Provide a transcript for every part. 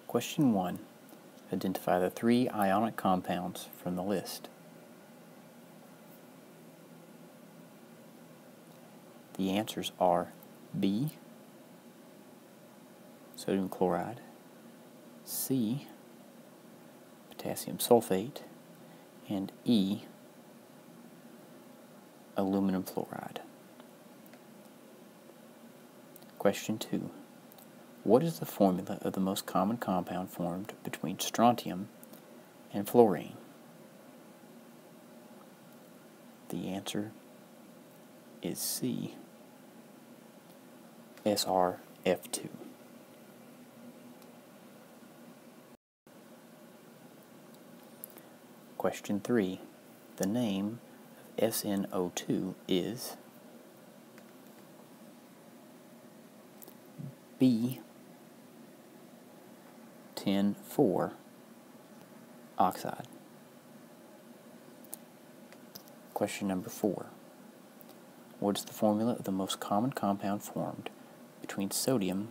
Question 1. Identify the 3 ionic compounds from the list. The answers are B, sodium chloride, C, potassium sulfate, and E, aluminum fluoride. Question 2. What is the formula of the most common compound formed between strontium and fluorine? The answer is C, SrF2. Question 3. The name of SnO2 is B10,4 oxide. Question number 4. What is the formula of the most common compound formed between sodium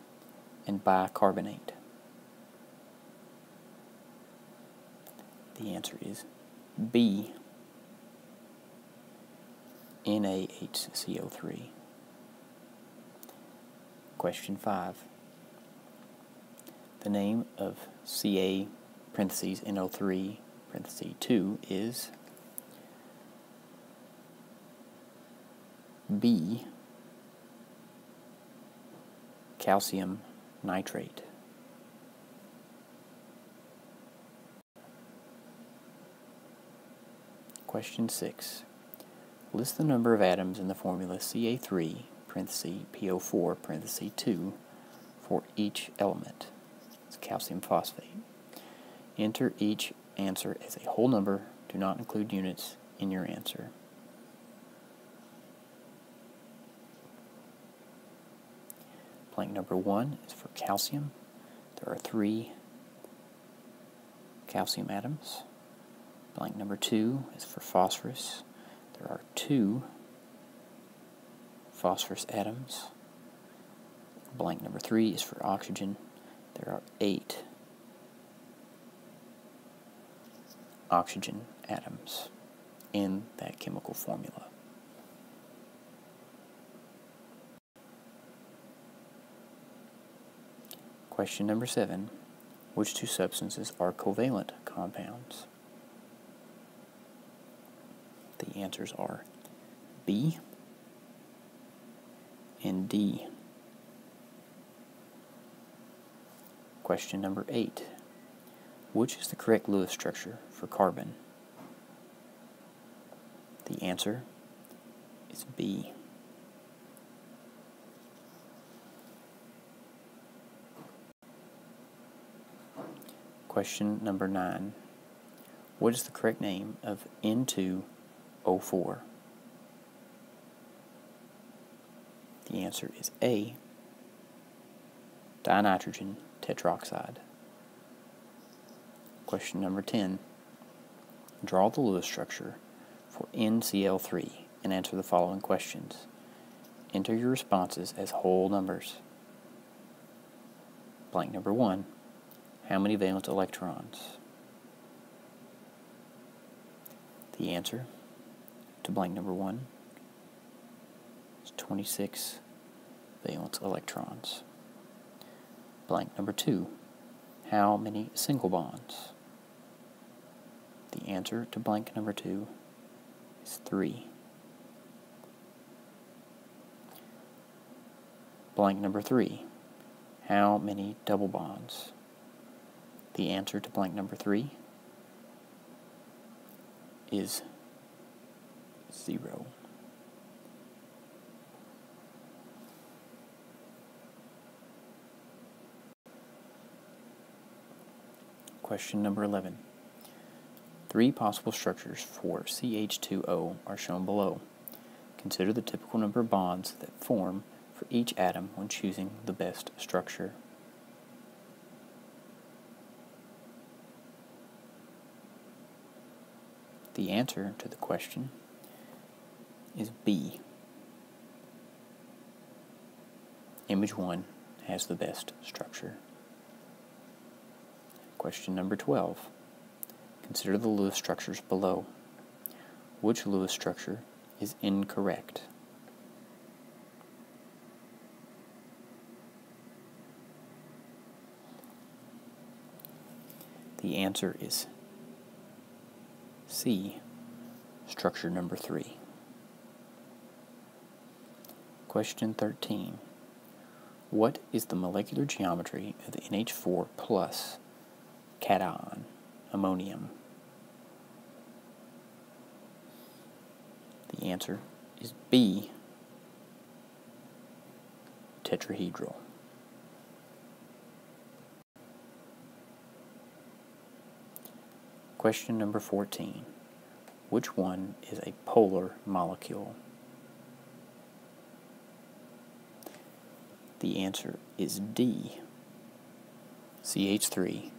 and bicarbonate? The answer is B, NaHCO3. Question 5. The name of Ca(NO3) is B, calcium nitrate. Question 6. List the number of atoms in the formula Ca3(PO4) for each element. It's calcium phosphate. Enter each answer as a whole number. Do not include units in your answer. Blank number 1 is for calcium. There are 3 calcium atoms. Blank number 2 is for phosphorus. There are 2 phosphorus atoms. Blank number 3 is for oxygen. There are 8 oxygen atoms in that chemical formula. Question number 7. Which 2 substances are covalent compounds? The answers are B and D. Question number 8. Which is the correct Lewis structure for carbon? The answer is B. Question number 9. What is the correct name of N2O4? The answer is A, dinitrogen tetroxide. Question number 10. Draw the Lewis structure for NCl3 and answer the following questions. Enter your responses as whole numbers. Blank number 1. How many valence electrons? The answer to blank number 1 is 26 valence electrons. Blank number 2. How many single bonds? The answer to blank number 2 is 3. Blank number 3. How many double bonds? The answer to blank number 3 is 0. Question number 11. 3 possible structures for CH2O are shown below. Consider the typical number of bonds that form for each atom when choosing the best structure. The answer to the question is B. Image 1 has the best structure. Question number 12. Consider the Lewis structures below. Which Lewis structure is incorrect? The answer is C, structure number 3. Question 13. What is the molecular geometry of the NH4 plus cation, ammonium? The answer is B, tetrahedral. Question number 14. Which one is a polar molecule? The answer is D, CH3F.